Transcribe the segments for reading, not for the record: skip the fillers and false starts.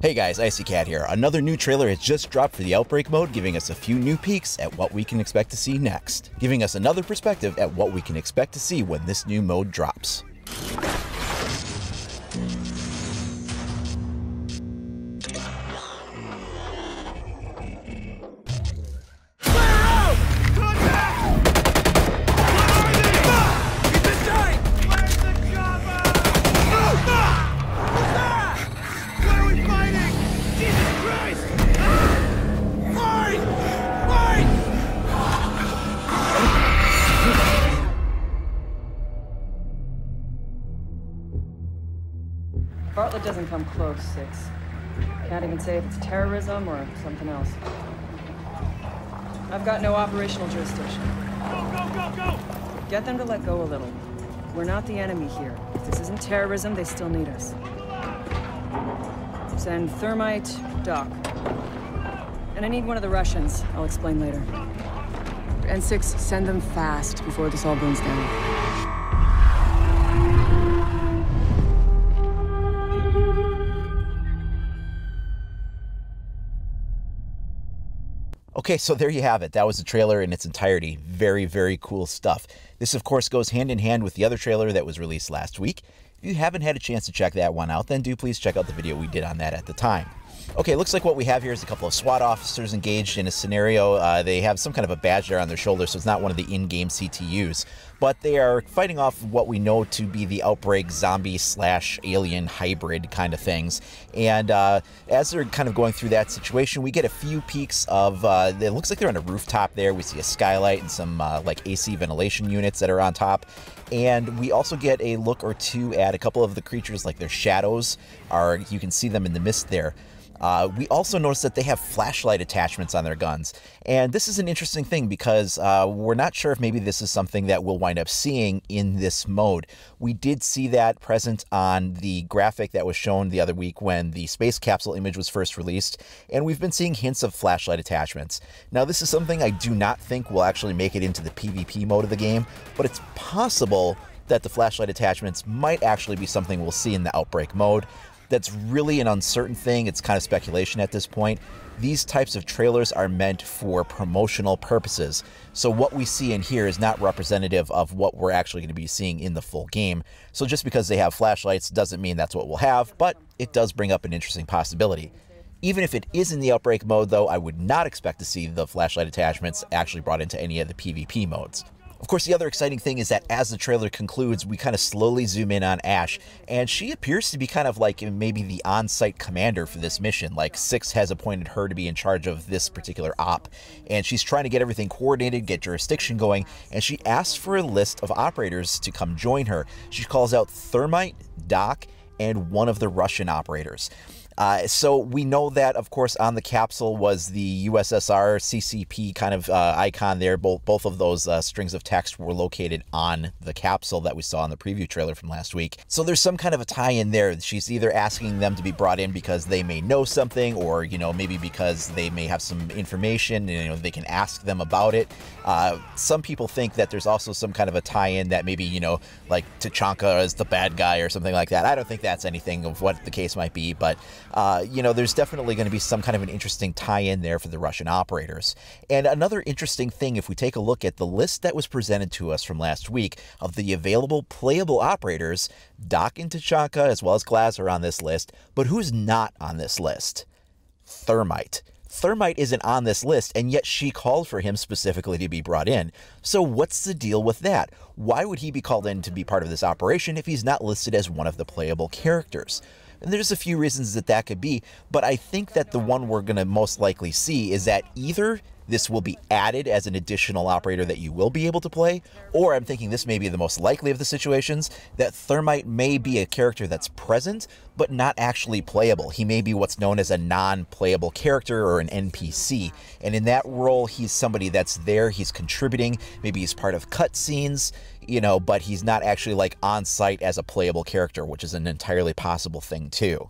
Hey guys, Icy Cat here. Another new trailer has just dropped for the Outbreak mode, giving us a few new peeks at what we can expect to see next, giving us another perspective at what we can expect to see when this new mode drops. Bartlett doesn't come close, Six. Can't even say if it's terrorism or something else. I've got no operational jurisdiction. Go! Get them to let go a little. We're not the enemy here. If this isn't terrorism, they still need us. Send Thermite, Doc. And I need one of the Russians. I'll explain later. And Six, send them fast before this all burns down. Okay, so there you have it. That was the trailer in its entirety. Very, very cool stuff. This, of course, goes hand in hand with the other trailer that was released last week. If you haven't had a chance to check that one out, then do please check out the video we did on that at the time. Okay, looks like what we have here is a couple of SWAT officers engaged in a scenario. They have some kind of a badge there on their shoulder, so it's not one of the in-game CTUs. But they are fighting off what we know to be the Outbreak zombie/alien hybrid kind of things. And as they're kind of going through that situation, we get a few peeks of, it looks like they're on a rooftop there. We see a skylight and some like AC ventilation units that are on top. And we also get a look or two at a couple of the creatures, like their shadows are, you can see them in the mist there. We also notice that they have flashlight attachments on their guns. And this is an interesting thing because we're not sure if maybe this is something that we'll wind up seeing in this mode. We did see that present on the graphic that was shown the other week when the space capsule image was first released, and we've been seeing hints of flashlight attachments. Now, this is something I do not think will actually make it into the PvP mode of the game, but it's possible that the flashlight attachments might actually be something we'll see in the Outbreak mode. That's really an uncertain thing. It's kind of speculation at this point. These types of trailers are meant for promotional purposes. So what we see in here is not representative of what we're actually going to be seeing in the full game. So just because they have flashlights doesn't mean that's what we'll have, but it does bring up an interesting possibility. Even if it is in the Outbreak mode, though, I would not expect to see the flashlight attachments actually brought into any of the PvP modes. Of course, the other exciting thing is that as the trailer concludes, we kind of slowly zoom in on Ash, and she appears to be kind of like maybe the on-site commander for this mission. Like, Six has appointed her to be in charge of this particular op, and she's trying to get everything coordinated, get jurisdiction going, and she asks for a list of operators to come join her. She calls out Thermite, Doc, and one of the Russian operators. So we know that, of course, on the capsule was the USSR CCP kind of icon there. Both of those strings of text were located on the capsule that we saw in the preview trailer from last week. So there's some kind of a tie-in there. She's either asking them to be brought in because they may know something, or, you know, maybe because they may have some information and, you know, they can ask them about it. Some people think that there's also some kind of a tie-in that maybe, you know, like Tachanka is the bad guy or something like that. I don't think that's anything of what the case might be, but you know, there's definitely going to be some kind of an interesting tie-in there for the Russian operators. And another interesting thing, if we take a look at the list that was presented to us from last week of the available playable operators, Doc and Tachanka as well as Glaz are on this list, but who's not on this list? Thermite. Thermite isn't on this list, and yet she called for him specifically to be brought in. So what's the deal with that? Why would he be called in to be part of this operation if he's not listed as one of the playable characters? And there's a few reasons that that could be, but I think that the one we're going to most likely see is that either this will be added as an additional operator that you will be able to play, or I'm thinking this may be the most likely of the situations, that Thermite may be a character that's present, but not actually playable. He may be what's known as a non-playable character or an NPC, and in that role, he's somebody that's there, he's contributing, maybe he's part of cutscenes, you know, but he's not actually like on site as a playable character, which is an entirely possible thing too.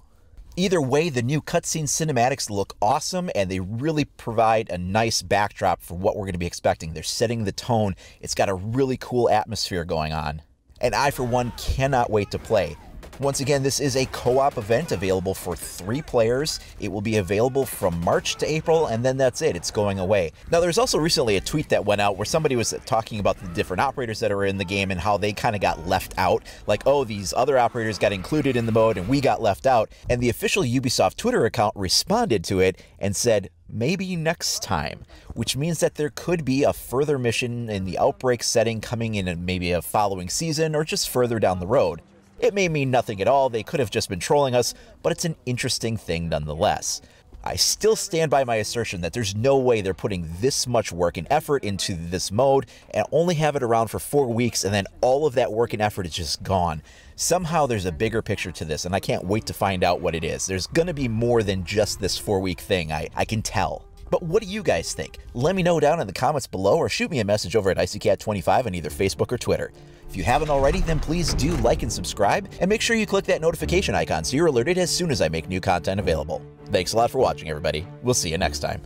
Either way, the new cutscene cinematics look awesome, and they really provide a nice backdrop for what we're going to be expecting. They're setting the tone. It's got a really cool atmosphere going on. And I, for one, cannot wait to play. Once again, this is a co-op event available for 3 players. It will be available from March to April, and then that's it. It's going away. Now, there's also recently a tweet that went out where somebody was talking about the different operators that are in the game and how they kind of got left out. Like, oh, these other operators got included in the mode and we got left out. And the official Ubisoft Twitter account responded to it and said, maybe next time, which means that there could be a further mission in the Outbreak setting coming in maybe a following season or just further down the road. It may mean nothing at all, they could have just been trolling us, but it's an interesting thing nonetheless. I still stand by my assertion that there's no way they're putting this much work and effort into this mode and only have it around for 4 weeks and then all of that work and effort is just gone. Somehow there's a bigger picture to this and I can't wait to find out what it is. There's gonna be more than just this 4-week thing, I can tell. But what do you guys think? Let me know down in the comments below or shoot me a message over at IcyCat25 on either Facebook or Twitter. If you haven't already, then please do like and subscribe, and make sure you click that notification icon so you're alerted as soon as I make new content available. Thanks a lot for watching, everybody. We'll see you next time.